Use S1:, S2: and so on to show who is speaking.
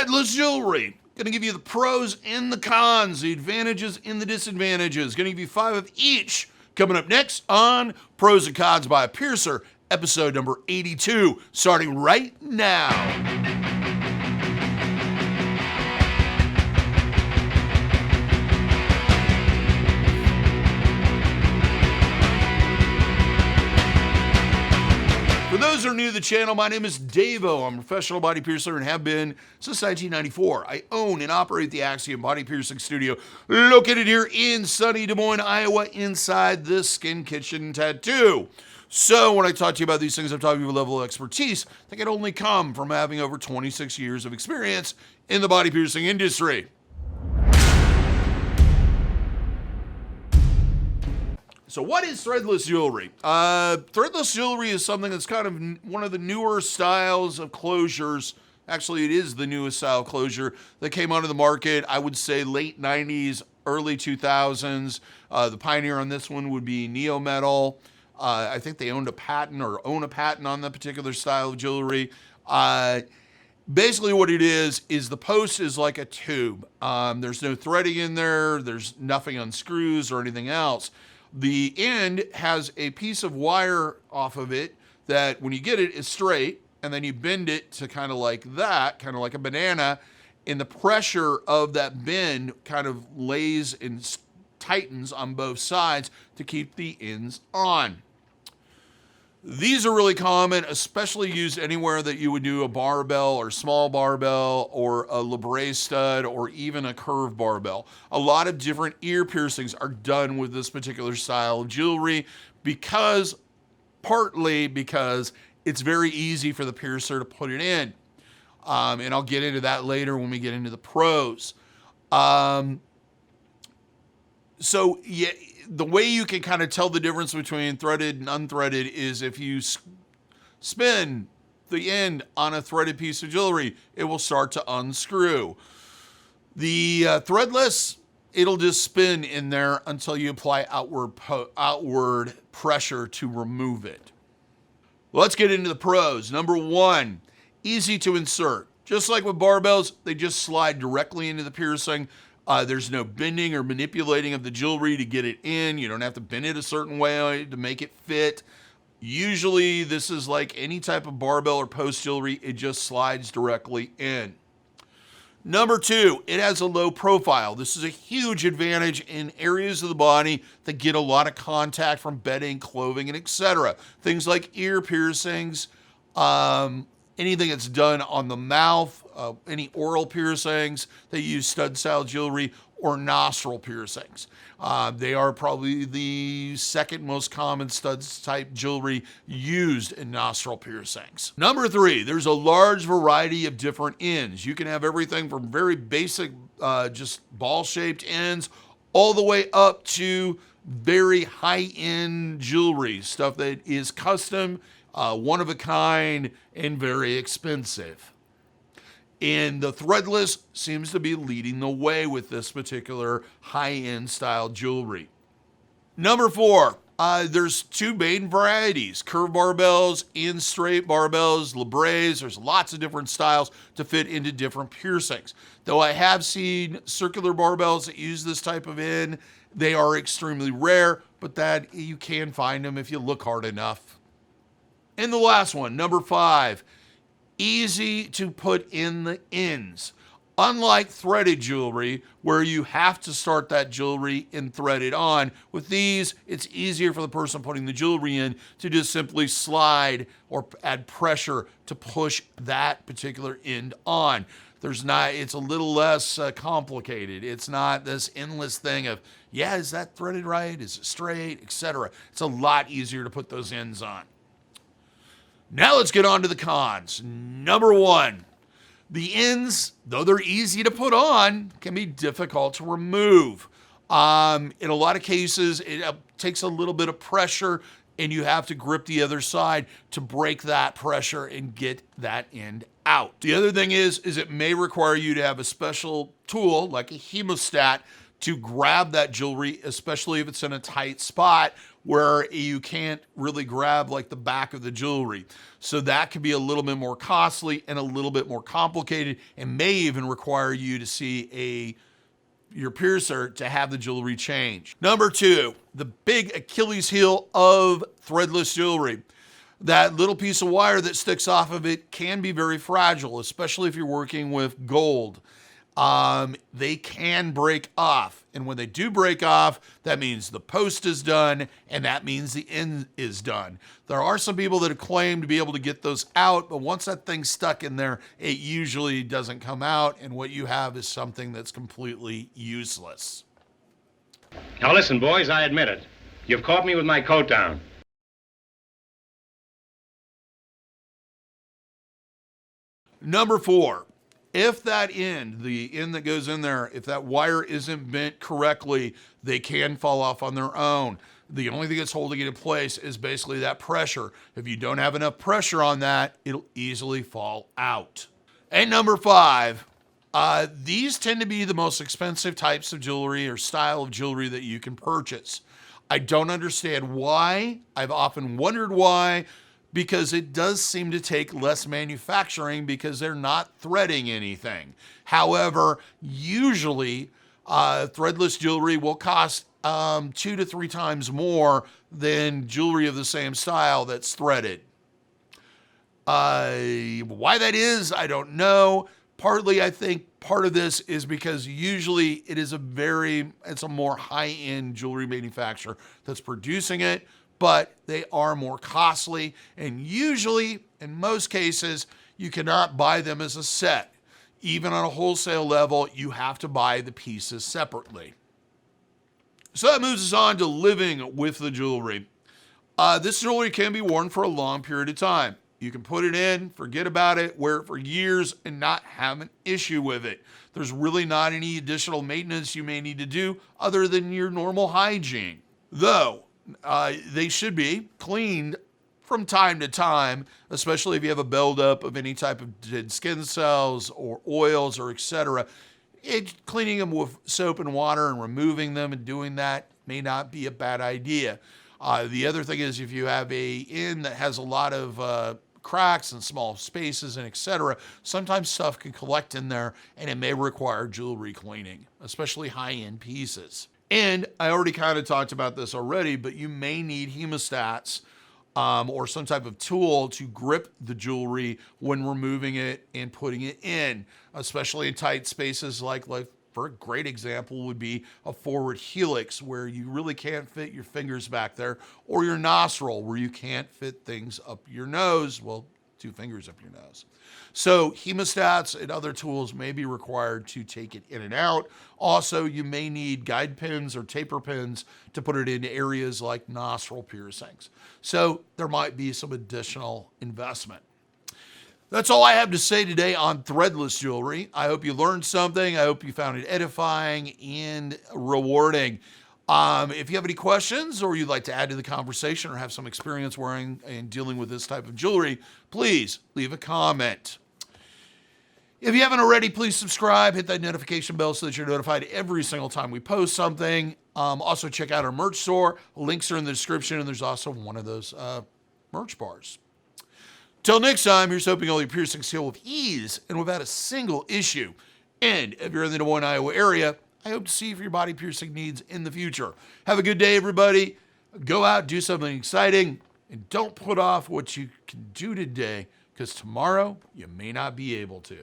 S1: Threadless Jewelry. Going to give you the pros and the cons, the advantages and the disadvantages. Going to give you 5 of each. Coming up next on Pros and Cons by a Piercer, episode number 82, starting right now. For those who are new to the channel, my name is DaVo. I'm a professional body piercer and have been since 1994. I own and operate the Axiom Body Piercing Studio, located here in sunny Des Moines, Iowa, inside the Skin Kitchen Tattoo. So when I talk to you about these things, I'm talking about a level of expertise that can only come from having over 26 years of experience in the body piercing industry. So what is threadless jewelry? Threadless jewelry is something that's kind of one of the newer styles of closures. Actually, it is the newest style of closure that came onto the market, I would say late 90s, early 2000s. The pioneer on this one would be Neo Metal. I think they owned a patent or own a patent on that particular style of jewelry. Basically what it is the post is like a tube. There's no threading in there. There's nothing on screws or anything else. The end has a piece of wire off of it that when you get it is straight, and then you bend it to kind of like that, kind of like a banana, and the pressure of that bend kind of lays and tightens on both sides to keep the ends on. These are really common, especially used anywhere that you would do a barbell or small barbell or a labret stud or even a curved barbell. A lot of different ear piercings are done with this particular style of jewelry partly because it's very easy for the piercer to put it in. And I'll get into that later when we get into the pros. So yeah, the way you can kind of tell the difference between threaded and unthreaded is if you spin the end on a threaded piece of jewelry, it will start to unscrew. The threadless, it'll just spin in there until you apply outward pressure to remove it. Let's get into the pros. Number 1, easy to insert. Just like with barbells, they just slide directly into the piercing. There's no bending or manipulating of the jewelry to get it in. You don't have to bend it a certain way to make it fit. Usually this is like any type of barbell or post jewelry. It just slides directly in. Number 2, it has a low profile. This is a huge advantage in areas of the body that get a lot of contact from bedding, clothing, and etc. Things like ear piercings, anything that's done on the mouth, any oral piercings, they use stud-style jewelry, or nostril piercings. They are probably the second most common studs-type jewelry used in nostril piercings. Number 3, there's a large variety of different ends. You can have everything from very basic, just ball-shaped ends, all the way up to very high-end jewelry, stuff that is custom, one of a kind, and very expensive. And the threadless seems to be leading the way with this particular high-end style jewelry. Number 4, there's 2 main varieties, curved barbells and straight barbells, labrets. There's lots of different styles to fit into different piercings. Though I have seen circular barbells that use this type of end, they are extremely rare, but that you can find them if you look hard enough. And the last one, number 5, easy to put in the ends. Unlike threaded jewelry, where you have to start that jewelry and thread it on, with these, it's easier for the person putting the jewelry in to just simply slide or add pressure to push that particular end on. It's a little less complicated. It's not this endless thing of, yeah, is that threaded right? Is it straight, etc. It's a lot easier to put those ends on. Now let's get on to the cons. Number 1, the ends, though they're easy to put on, can be difficult to remove. In a lot of cases, it takes a little bit of pressure and you have to grip the other side to break that pressure and get that end out. The other thing is it may require you to have a special tool like a hemostat to grab that jewelry, especially if it's in a tight spot where you can't really grab like the back of the jewelry. So that can be a little bit more costly and a little bit more complicated, and may even require you to see your piercer to have the jewelry changed. Number 2, the big Achilles heel of threadless jewelry. That little piece of wire that sticks off of it can be very fragile, especially if you're working with gold. They can break off. And when they do break off, that means the post is done, and that means the end is done. There are some people that have claimed to be able to get those out, but once that thing's stuck in there, it usually doesn't come out, and what you have is something that's completely useless.
S2: Now listen, boys, I admit it. You've caught me with my coat down.
S1: Number 4, if that end, the end that goes in there, if that wire isn't bent correctly, they can fall off on their own. The only thing that's holding it in place is basically that pressure. If you don't have enough pressure on that, it'll easily fall out. And number 5, these tend to be the most expensive types of jewelry or style of jewelry that you can purchase. I don't understand why. I've often wondered why, because it does seem to take less manufacturing because they're not threading anything. However, usually threadless jewelry will cost 2 to 3 times more than jewelry of the same style that's threaded. Why that is, I don't know. Partly, I think part of this is because usually it's a more high-end jewelry manufacturer that's producing it, but they are more costly, and usually, in most cases, you cannot buy them as a set. Even on a wholesale level, you have to buy the pieces separately. So that moves us on to living with the jewelry. This jewelry can be worn for a long period of time. You can put it in, forget about it, wear it for years, and not have an issue with it. There's really not any additional maintenance you may need to do other than your normal hygiene. Though, they should be cleaned from time to time, especially if you have a buildup of any type of dead skin cells or oils or etc. Cleaning them with soap and water and removing them and doing that may not be a bad idea. The other thing is if you have a end that has a lot of cracks and small spaces and etc., sometimes stuff can collect in there and it may require jewelry cleaning, especially high-end pieces. And I already kind of talked about this already, but you may need hemostats or some type of tool to grip the jewelry when removing it and putting it in, especially in tight spaces like for a great example would be a forward helix where you really can't fit your fingers back there, or your nostril where you can't fit things up your nose, well, 2 fingers up your nose. So hemostats and other tools may be required to take it in and out. Also, you may need guide pins or taper pins to put it in areas like nostril piercings. So there might be some additional investment. That's all I have to say today on threadless jewelry. I hope you learned something. I hope you found it edifying and rewarding. If you have any questions or you'd like to add to the conversation or have some experience wearing and dealing with this type of jewelry, please leave a comment. If you haven't already, please subscribe, hit that notification bell so that you're notified every single time we post something. Also check out our merch store. Links are in the description, and there's also one of those merch bars. Till next time, here's hoping all your piercings heal with ease and without a single issue. And if you're in the Des Moines, Iowa area, I hope to see you for your body piercing needs in the future. Have a good day, everybody. Go out, do something exciting, and don't put off what you can do today, because tomorrow you may not be able to.